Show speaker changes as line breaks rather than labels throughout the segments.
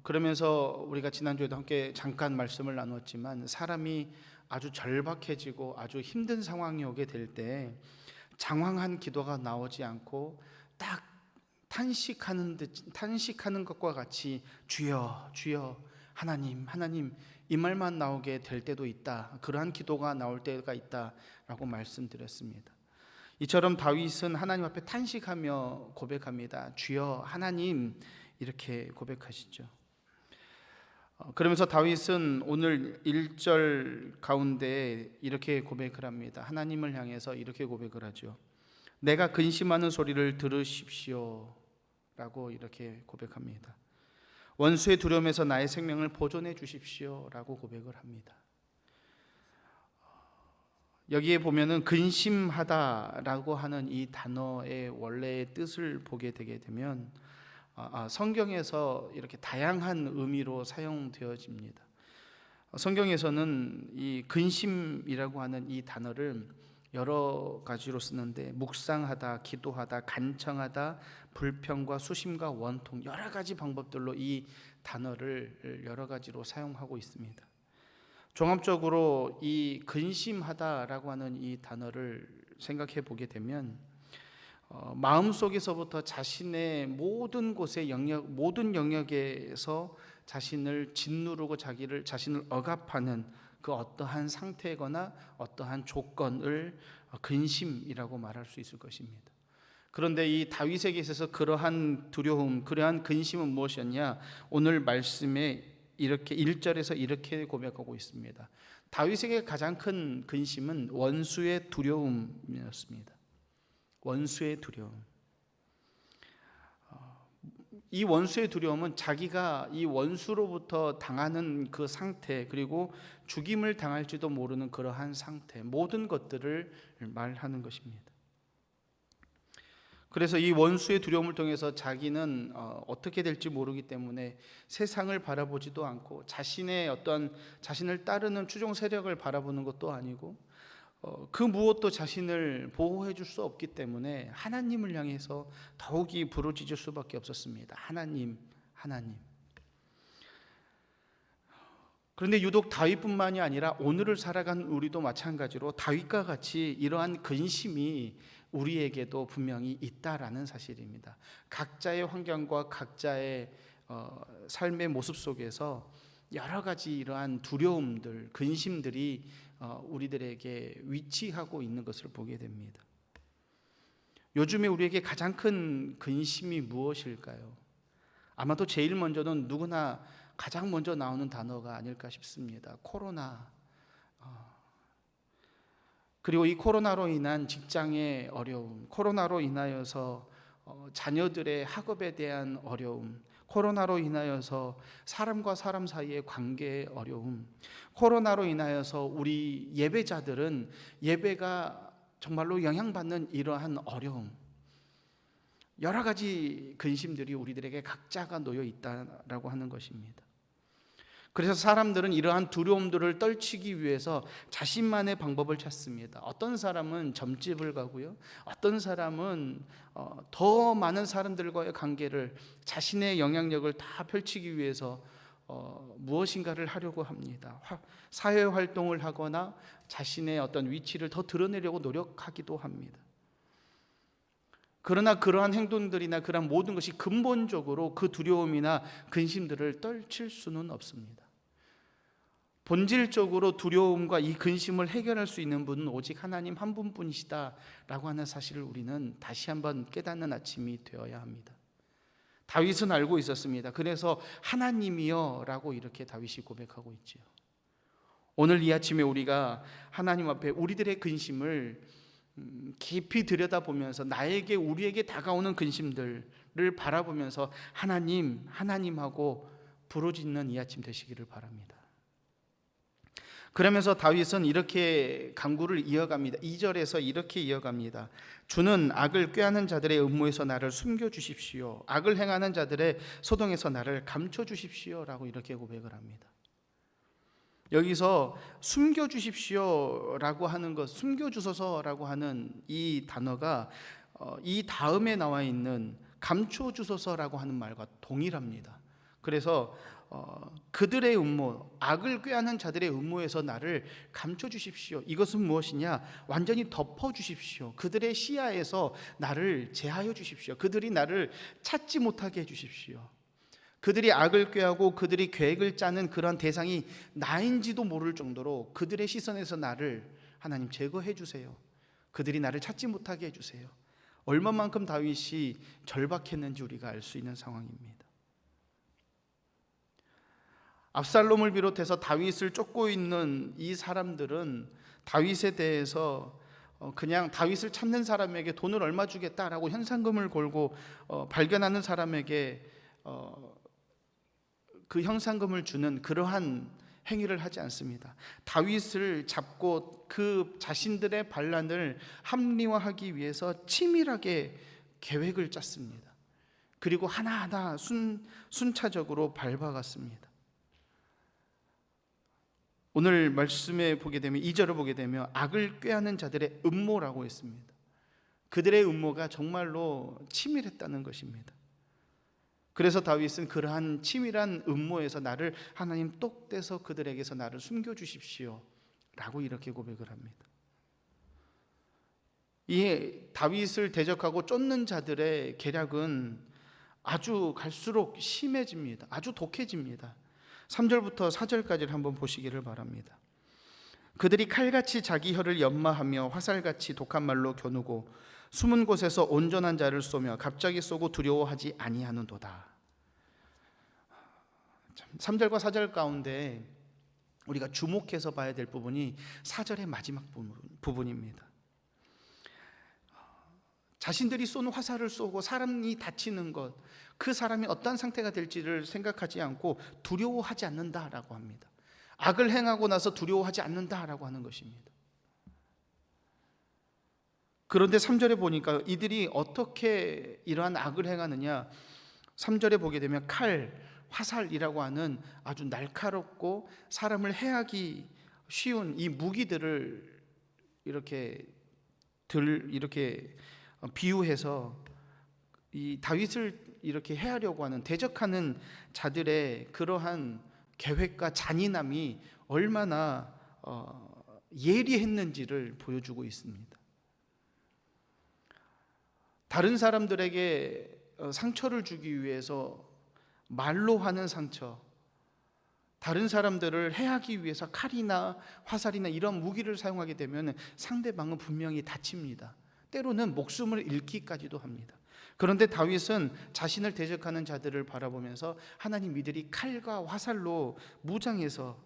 그러면서 우리가 지난주에도 함께 잠깐 말씀을 나눴지만, 사람이 아주 절박해지고 아주 힘든 상황이 오게 될 때 장황한 기도가 나오지 않고 딱 탄식하는 것과 같이 주여 주여 하나님 하나님 이 말만 나오게 될 때도 있다. 그러한 기도가 나올 때가 있다라고 말씀드렸습니다. 이처럼 다윗은 하나님 앞에 탄식하며 고백합니다. 주여 하나님, 이렇게 고백하시죠. 그러면서 다윗은 오늘 1절 가운데 이렇게 고백을 합니다. 하나님을 향해서 이렇게 고백을 하죠. 내가 근심하는 소리를 들으십시오 라고 이렇게 고백합니다. 원수의 두려움에서 나의 생명을 보존해 주십시오 라고 고백을 합니다. 여기에 보면은 근심하다라고 하는 이 단어의 원래의 뜻을 보게 되게 되면 성경에서 이렇게 다양한 의미로 사용되어집니다. 성경에서는 이 근심이라고 하는 이 단어를 여러 가지로 쓰는데, 묵상하다, 기도하다, 간청하다, 불평과 수심과 원통, 여러 가지 방법들로 이 단어를 여러 가지로 사용하고 있습니다. 종합적으로 이 근심하다라고 하는 이 단어를 생각해 보게 되면 마음속에서부터 자신의 모든 곳의 모든 영역에서 자신을 짓누르고 자신을 억압하는 그 어떠한 상태거나 어떠한 조건을 근심이라고 말할 수 있을 것입니다. 그런데 이 다윗에게 있어서 그러한 두려움, 그러한 근심은 무엇이었냐? 오늘 말씀에 이렇게 1절에서 이렇게 고백하고 있습니다. 다윗에게 가장 큰 근심은 원수의 두려움이었습니다. 원수의 두려움. 이 원수의 두려움은 자기가 이 원수로부터 당하는 그 상태, 그리고 죽임을 당할지도 모르는 그러한 상태, 모든 것들을 말하는 것입니다. 그래서 이 원수의 두려움을 통해서 자기는 어떻게 될지 모르기 때문에 세상을 바라보지도 않고 자신을 따르는 추종 세력을 바라보는 것도 아니고 그 무엇도 자신을 보호해 줄 수 없기 때문에 하나님을 향해서 더욱이 부르짖을 수밖에 없었습니다. 하나님, 하나님. 그런데 유독 다윗뿐만이 아니라 오늘을 살아가는 우리도 마찬가지로 다윗과 같이 이러한 근심이 우리에게도 분명히 있다라는 사실입니다. 각자의 환경과 각자의 삶의 모습 속에서 여러 가지 이러한 두려움들, 근심들이 우리들에게 위치하고 있는 것을 보게 됩니다. 요즘에 우리에게 가장 큰 근심이 무엇일까요? 아마도 제일 먼저는 누구나 가장 먼저 나오는 단어가 아닐까 싶습니다. 코로나. 그리고 이 코로나로 인한 직장의 어려움, 코로나로 인하여서 자녀들의 학업에 대한 어려움, 코로나로 인하여서 사람과 사람 사이의 관계의 어려움, 코로나로 인하여서 우리 예배자들은 예배가 정말로 영향받는 이러한 어려움, 여러 가지 근심들이 우리들에게 각자가 놓여 있다라고 하는 것입니다. 그래서 사람들은 이러한 두려움들을 떨치기 위해서 자신만의 방법을 찾습니다. 어떤 사람은 점집을 가고요, 어떤 사람은 더 많은 사람들과의 관계를, 자신의 영향력을 다 펼치기 위해서 무엇인가를 하려고 합니다. 사회활동을 하거나 자신의 어떤 위치를 더 드러내려고 노력하기도 합니다. 그러나 그러한 행동들이나 그러한 모든 것이 근본적으로 그 두려움이나 근심들을 떨칠 수는 없습니다. 본질적으로 두려움과 이 근심을 해결할 수 있는 분은 오직 하나님 한 분뿐이시다라고 하는 사실을 우리는 다시 한번 깨닫는 아침이 되어야 합니다. 다윗은 알고 있었습니다. 그래서 하나님이여 라고 이렇게 다윗이 고백하고 있지요. 오늘 이 아침에 우리가 하나님 앞에 우리들의 근심을 깊이 들여다보면서 우리에게 다가오는 근심들을 바라보면서 하나님, 하나님하고 부르짖는 이 아침 되시기를 바랍니다. 그러면서 다윗은 이렇게 간구를 이어갑니다. 2절에서 이렇게 이어갑니다. 주는 악을 꾀하는 자들의 음모에서 나를 숨겨주십시오. 악을 행하는 자들의 소동에서 나를 감춰주십시오 라고 이렇게 고백을 합니다. 여기서 숨겨주십시오라고 하는 것, 숨겨주소서라고 하는 이 단어가 이 다음에 나와 있는 감춰주소서라고 하는 말과 동일합니다. 그래서 그들의 음모, 악을 꾀하는 자들의 음모에서 나를 감춰 주십시오. 이것은 무엇이냐? 완전히 덮어 주십시오. 그들의 시야에서 나를 제하여 주십시오. 그들이 나를 찾지 못하게 해 주십시오. 그들이 악을 꾀하고 그들이 계획을 짜는 그런 대상이 나인지도 모를 정도로 그들의 시선에서 나를 하나님 제거해 주세요. 그들이 나를 찾지 못하게 해 주세요. 얼마만큼 다윗이 절박했는지 우리가 알 수 있는 상황입니다. 압살롬을 비롯해서 다윗을 쫓고 있는 이 사람들은 다윗에 대해서 그냥 다윗을 찾는 사람에게 돈을 얼마 주겠다라고 현상금을 걸고 발견하는 사람에게 그 현상금을 주는 그러한 행위를 하지 않습니다. 다윗을 잡고 그 자신들의 반란을 합리화하기 위해서 치밀하게 계획을 짰습니다. 그리고 하나하나 순차적으로 밟아갔습니다. 오늘 말씀에 보게 되면 2절을 보게 되면 악을 꾀하는 자들의 음모라고 했습니다. 그들의 음모가 정말로 치밀했다는 것입니다. 그래서 다윗은 그러한 치밀한 음모에서 나를 하나님 똑 떼서 그들에게서 나를 숨겨주십시오 라고 이렇게 고백을 합니다. 이 다윗을 대적하고 쫓는 자들의 계략은 아주 갈수록 심해집니다. 아주 독해집니다. 3절부터 4절까지를 한번 보시기를 바랍니다. 그들이 칼같이 자기 혀를 연마하며 화살같이 독한 말로 겨누고 숨은 곳에서 온전한 자를 쏘며 갑자기 쏘고 두려워하지 아니하는도다. 3절과 4절 가운데 우리가 주목해서 봐야 될 부분이 4절의 마지막 부분입니다. 자신들이 쏜 화살을 쏘고 사람이 다치는 것, 그 사람이 어떤 상태가 될지를 생각하지 않고 두려워하지 않는다라고 합니다. 악을 행하고 나서 두려워하지 않는다라고 하는 것입니다. 그런데 3절에 보니까 이들이 어떻게 이러한 악을 행하느냐, 3절에 보게 되면 칼, 화살이라고 하는 아주 날카롭고 사람을 해하기 쉬운 이 무기들을 이렇게 비유해서 이 다윗을 이렇게 해하려고 하는, 대적하는 자들의 그러한 계획과 잔인함이 얼마나 예리했는지를 보여주고 있습니다. 다른 사람들에게 상처를 주기 위해서 말로 하는 상처, 다른 사람들을 해하기 위해서 칼이나 화살이나 이런 무기를 사용하게 되면 상대방은 분명히 다칩니다. 때로는 목숨을 잃기까지도 합니다. 그런데 다윗은 자신을 대적하는 자들을 바라보면서 하나님, 이들이 칼과 화살로 무장해서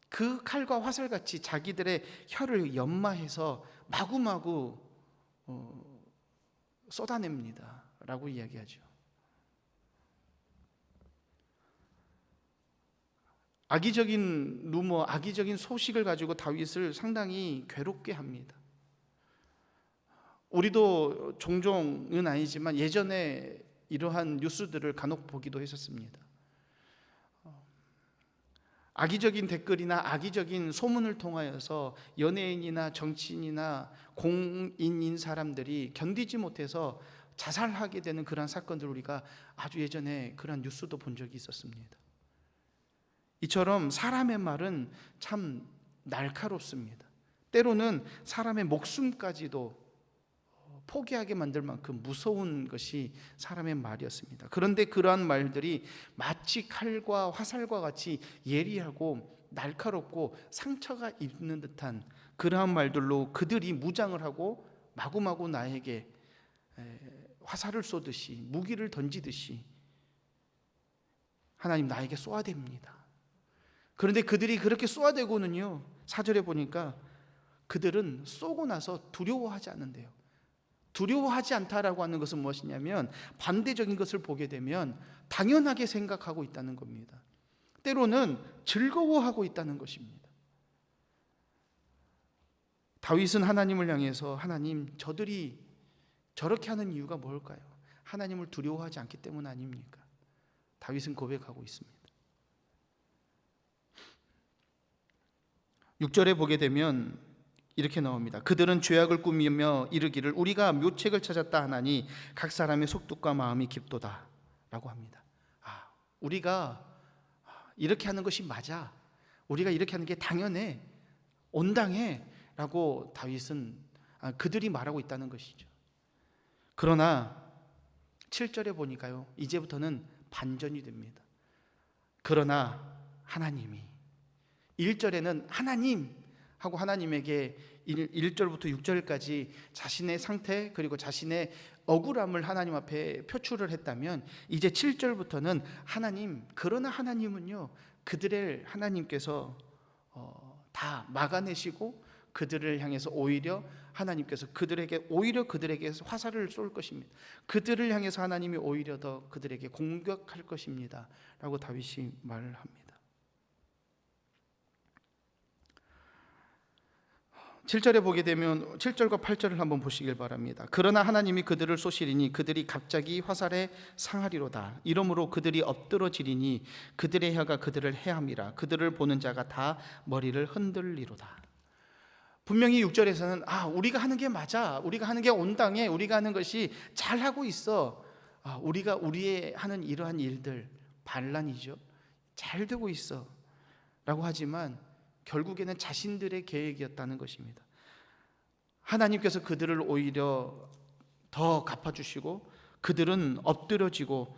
그 칼과 화살같이 자기들의 혀를 연마해서 마구마구 쏟아냅니다 라고 이야기하죠. 악의적인 루머, 악의적인 소식을 가지고 다윗을 상당히 괴롭게 합니다. 우리도 종종은 아니지만 예전에 이러한 뉴스들을 간혹 보기도 했었습니다. 악의적인 댓글이나 악의적인 소문을 통하여서 연예인이나 정치인이나 공인인 사람들이 견디지 못해서 자살하게 되는 그런 사건들, 우리가 아주 예전에 그런 뉴스도 본 적이 있었습니다. 이처럼 사람의 말은 참 날카롭습니다. 때로는 사람의 목숨까지도 포기하게 만들 만큼 무서운 것이 사람의 말이었습니다. 그런데 그러한 말들이 마치 칼과 화살과 같이 예리하고 날카롭고 상처가 있는 듯한 그러한 말들로 그들이 무장을 하고 마구마구 나에게 화살을 쏘듯이, 무기를 던지듯이 하나님, 나에게 쏘아댑니다. 그런데 그들이 그렇게 쏘아대고는요, 4절에 보니까 그들은 쏘고 나서 두려워하지 않는데요. 두려워하지 않다라고 하는 것은 무엇이냐면 반대적인 것을 보게 되면 당연하게 생각하고 있다는 겁니다. 때로는 즐거워하고 있다는 것입니다. 다윗은 하나님을 향해서, 하나님, 저들이 저렇게 하는 이유가 뭘까요? 하나님을 두려워하지 않기 때문 아닙니까? 다윗은 고백하고 있습니다. 6절에 보게 되면 이렇게 나옵니다. 그들은 죄악을 꾸미며 이르기를 우리가 묘책을 찾았다 하나니 각 사람의 속뜻과 마음이 깊도다 라고 합니다. 우리가 이렇게 하는 것이 맞아. 우리가 이렇게 하는 게 당연해. 온당해. 라고 다윗은 그들이 말하고 있다는 것이죠. 그러나 7절에 보니까요, 이제부터는 반전이 됩니다. 그러나 하나님이, 1절에는 하나님 하고 하나님에게 1절부터 6절까지 자신의 상태 그리고 자신의 억울함을 하나님 앞에 표출을 했다면, 이제 7절부터는 하나님, 그러나 하나님은요, 그들의 하나님께서 다 막아내시고 그들을 향해서 오히려 하나님께서 그들에게 화살을 쏠 것입니다. 그들을 향해서 하나님이 오히려 더 그들에게 공격할 것입니다 라고 다윗이 말을 합니다. 7절에 보게 되면 7절과 8절을 한번 보시길 바랍니다. 그러나 하나님이 그들을 쏘시리니 그들이 갑자기 화살에 상하리로다. 이러므로 그들이 엎드러지리니 그들의 혀가 그들을 해함이라. 그들을 보는 자가 다 머리를 흔들리로다. 분명히 6절에서는 우리가 하는 게 맞아, 우리가 하는 게 온당해, 우리가 하는 것이 잘하고 있어, 우리가 우리의 하는 이러한 일들 반란이죠, 잘 되고 있어 라고 하지만 결국에는 자신들의 계획이었다는 것입니다. 하나님께서 그들을 오히려 더 갚아주시고 그들은 엎드려지고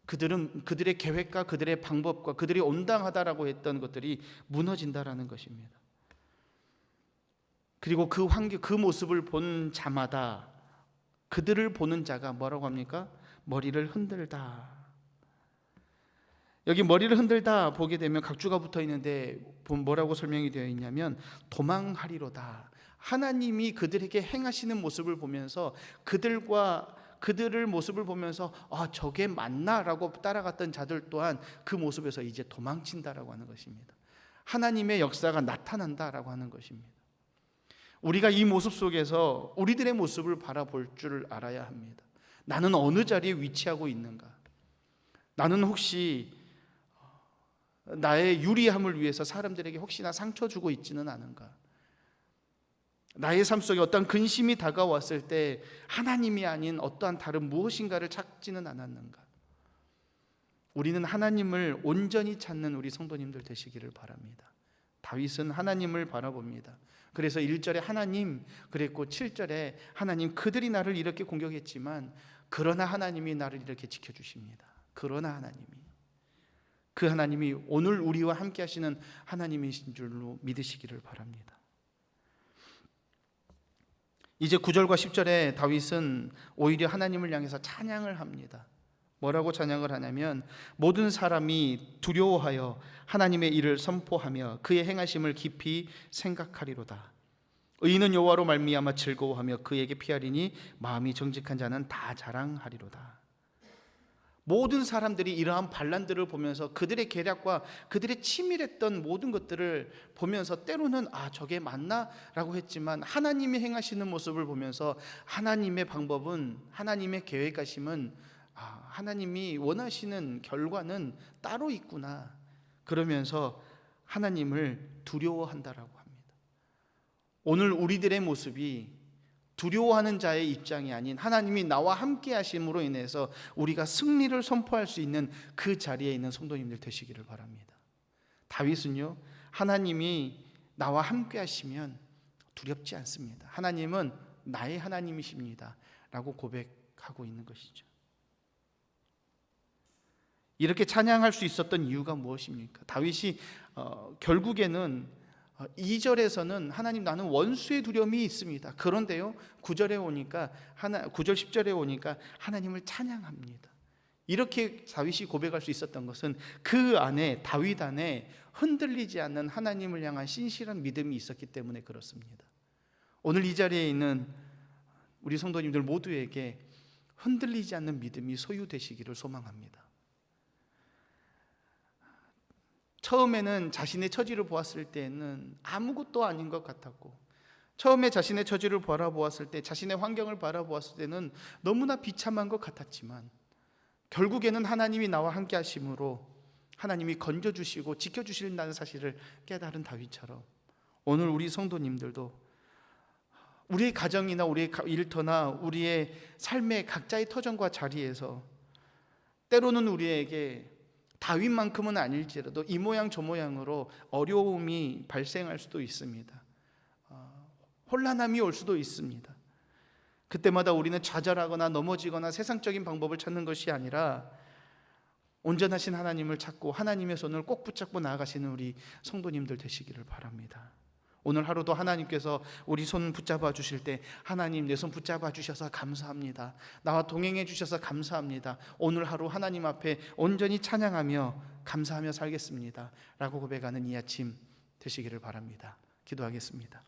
그들의 계획과 그들의 방법과 그들이 온당하다라고 했던 것들이 무너진다라는 것입니다. 그리고 그 모습을 본 자마다, 그들을 보는 자가 뭐라고 합니까? 머리를 흔들다. 여기 머리를 흔들다 보게 되면 각주가 붙어 있는데 뭐라고 설명이 되어 있냐면 도망하리로다. 하나님이 그들에게 행하시는 모습을 보면서 그들을 모습을 보면서 저게 맞나라고 따라갔던 자들 또한 그 모습에서 이제 도망친다라고 하는 것입니다. 하나님의 역사가 나타난다라고 하는 것입니다. 우리가 이 모습 속에서 우리들의 모습을 바라볼 줄 알아야 합니다. 나는 어느 자리에 위치하고 있는가? 나는 혹시 나의 유리함을 위해서 사람들에게 혹시나 상처 주고 있지는 않은가? 나의 삶 속에 어떠한 근심이 다가왔을 때 하나님이 아닌 어떠한 다른 무엇인가를 찾지는 않았는가? 우리는 하나님을 온전히 찾는 우리 성도님들 되시기를 바랍니다. 다윗은 하나님을 바라봅니다. 그래서 1절에 하나님, 그랬고 7절에 하나님, 그들이 나를 이렇게 공격했지만 그러나 하나님이 나를 이렇게 지켜주십니다. 그러나 하나님이, 그 하나님이 오늘 우리와 함께 하시는 하나님이신 줄로 믿으시기를 바랍니다. 이제 9절과 10절에 다윗은 오히려 하나님을 향해서 찬양을 합니다. 뭐라고 찬양을 하냐면, 모든 사람이 두려워하여 하나님의 일을 선포하며 그의 행하심을 깊이 생각하리로다. 의인은 여호와로 말미암아 즐거워하며 그에게 피하리니 마음이 정직한 자는 다 자랑하리로다. 모든 사람들이 이러한 반란들을 보면서 그들의 계략과 그들의 치밀했던 모든 것들을 보면서 때로는 저게 맞나? 라고 했지만 하나님이 행하시는 모습을 보면서 하나님의 방법은, 하나님의 계획하심은, 하나님이 원하시는 결과는 따로 있구나, 그러면서 하나님을 두려워한다라고 합니다. 오늘 우리들의 모습이 두려워하는 자의 입장이 아닌 하나님이 나와 함께 하심으로 인해서 우리가 승리를 선포할 수 있는 그 자리에 있는 성도님들 되시기를 바랍니다. 다윗은요, 하나님이 나와 함께 하시면 두렵지 않습니다. 하나님은 나의 하나님이십니다 라고 고백하고 있는 것이죠. 이렇게 찬양할 수 있었던 이유가 무엇입니까? 다윗이 결국에는 2절에서는 하나님, 나는 원수의 두려움이 있습니다. 그런데요, 9절 10절에 오니까 하나님을 찬양합니다. 이렇게 다윗이 고백할 수 있었던 것은 그 안에, 다윗 안에 흔들리지 않는 하나님을 향한 신실한 믿음이 있었기 때문에 그렇습니다. 오늘 이 자리에 있는 우리 성도님들 모두에게 흔들리지 않는 믿음이 소유되시기를 소망합니다. 처음에는 자신의 처지를 보았을 때는 아무것도 아닌 것 같았고, 처음에 자신의 처지를 바라보았을 때, 자신의 환경을 바라보았을 때는 너무나 비참한 것 같았지만 결국에는 하나님이 나와 함께 하심으로 하나님이 건져주시고 지켜주신다는 사실을 깨달은 다윗처럼 오늘 우리 성도님들도 우리의 가정이나 우리의 일터나 우리의 삶의 각자의 터전과 자리에서 때로는 우리에게 다윗만큼은 아닐지라도 이 모양 저 모양으로 어려움이 발생할 수도 있습니다. 혼란함이 올 수도 있습니다. 그때마다 우리는 좌절하거나 넘어지거나 세상적인 방법을 찾는 것이 아니라 온전하신 하나님을 찾고 하나님의 손을 꼭 붙잡고 나아가시는 우리 성도님들 되시기를 바랍니다. 오늘 하루도 하나님께서 우리 손 붙잡아 주실 때 하나님 내 손 붙잡아 주셔서 감사합니다. 나와 동행해 주셔서 감사합니다. 오늘 하루 하나님 앞에 온전히 찬양하며 감사하며 살겠습니다 라고 고백하는 이 아침 되시기를 바랍니다. 기도하겠습니다.